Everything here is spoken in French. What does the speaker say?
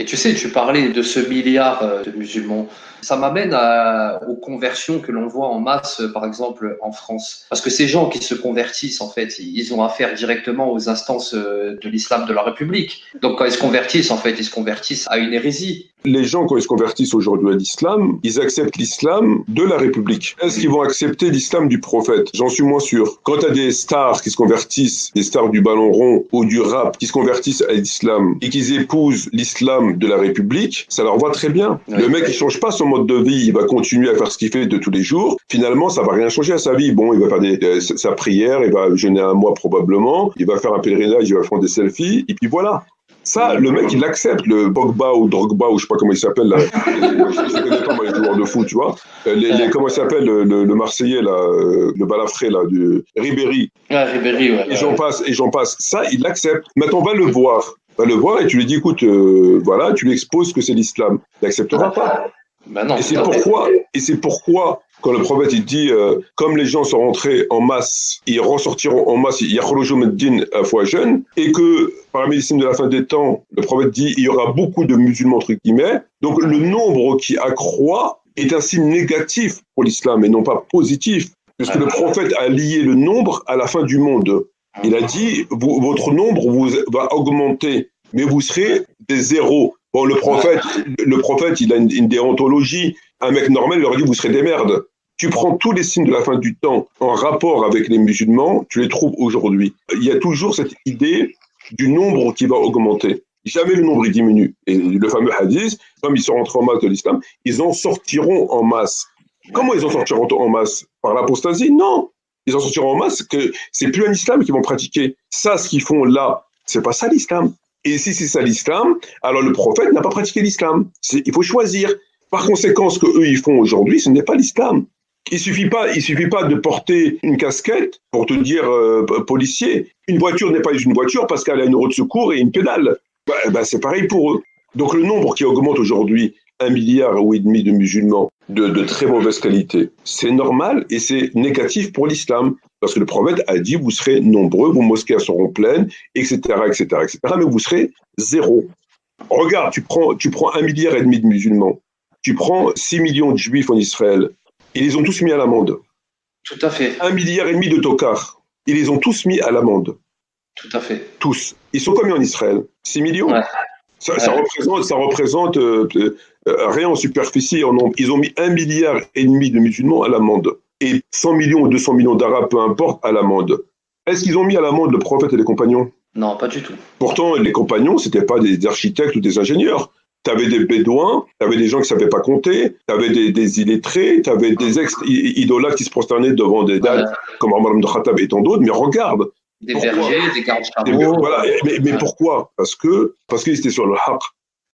Et tu sais, tu parlais de ce milliard de musulmans. Ça m'amène aux conversions que l'on voit en masse, par exemple, en France. Parce que ces gens qui se convertissent, en fait, ils ont affaire directement aux instances de l'islam de la République. Donc, quand ils se convertissent, en fait, ils se convertissent à une hérésie. Les gens, quand ils se convertissent aujourd'hui à l'islam, ils acceptent l'islam de la République. Est-ce qu'ils vont accepter l'islam du prophète? J'en suis moins sûr. Quand tu as des stars qui se convertissent, des stars du ballon rond ou du rap, qui se convertissent à l'islam et qu'ils épousent l'islam de la République, ça leur va très bien. Oui. Le mec, il change pas son mode de vie, il va continuer à faire ce qu'il fait de tous les jours. Finalement, ça va rien changer à sa vie. Bon, il va faire sa prière, il va jeûner un mois probablement, il va faire un pèlerinage, il va faire des selfies, et puis voilà. Ça, le mec, il l'accepte, le Pogba ou Drogba, ou je sais pas comment il s'appelle, là. Je ne connais pas, moi, les joueurs de foot, tu vois. Comment il s'appelle, le Marseillais, là, le balafré, là, du Ribéry. Ah, Ribéry, ouais. Et j'en passe. Ça, il l'accepte. Maintenant, va le voir. Va le voir et tu lui dis, écoute, voilà, tu lui exposes que c'est l'islam. Il n'acceptera pas. Ben non, Et c'est pourquoi, quand le prophète il dit, comme les gens sont rentrés en masse, ils ressortiront en masse, yakhruju min-din afwajan, et que parmi les signes de la fin des temps, le prophète dit, il y aura beaucoup de musulmans entre guillemets. Donc le nombre qui accroît est un signe négatif pour l'islam et non pas positif, puisque le prophète a lié le nombre à la fin du monde. Il a dit, votre nombre va augmenter, mais vous serez des zéros. Bon, le prophète, il a une déontologie. Un mec normal, il leur dit, vous serez des merdes. Tu prends tous les signes de la fin du temps en rapport avec les musulmans, tu les trouves aujourd'hui. Il y a toujours cette idée du nombre qui va augmenter. Jamais le nombre il diminue. Et le fameux hadith, comme ils sont rentrés en masse de l'islam, ils en sortiront en masse. Comment ils en sortiront en masse? Par l'apostasie? Non. Ils en sortiront en masse que c'est plus un islam qu'ils vont pratiquer. Ça, ce qu'ils font là, c'est pas ça l'islam. Et si c'est ça l'islam, alors le prophète n'a pas pratiqué l'islam. Il faut choisir. Par conséquent, ce qu'eux ils font aujourd'hui, ce n'est pas l'islam. Il suffit pas de porter une casquette pour te dire policier. Une voiture n'est pas une voiture parce qu'elle a une roue de secours et une pédale. C'est pareil pour eux. Donc le nombre qui augmente aujourd'hui, 1,5 milliard de musulmans de très mauvaise qualité, c'est normal et c'est négatif pour l'islam. Parce que le prophète a dit, vous serez nombreux, vos mosquées seront pleines, etc., etc., etc., mais vous serez zéro. Regarde, tu prends 1,5 milliard de musulmans, tu prends 6 millions de juifs en Israël, ils les ont tous mis à l'amende. Tout à fait. 1,5 milliard de tocards, ils les ont tous mis à l'amende. Tout à fait. Tous. Ils sont combien en Israël? 6 millions? Ouais. Ça représente rien en superficie. Ils ont mis 1,5 milliard de musulmans à l'amende. Et 100 millions ou 200 millions d'Arabes, peu importe, à l'amende. Est-ce qu'ils ont mis à l'amende le prophète et les compagnons? Non, pas du tout. Pourtant, les compagnons, ce n'étaient pas des architectes ou des ingénieurs. Tu avais des bédouins, tu avais des gens qui ne savaient pas compter, tu avais des illettrés, tu avais des ex-idolâtres qui se prosternaient devant des dates comme Omar ibn Khattab et tant d'autres. Mais regarde. Des bergers, des gardes-chameaux. Voilà. Mais pourquoi? Parce qu'ils étaient sur le haqq.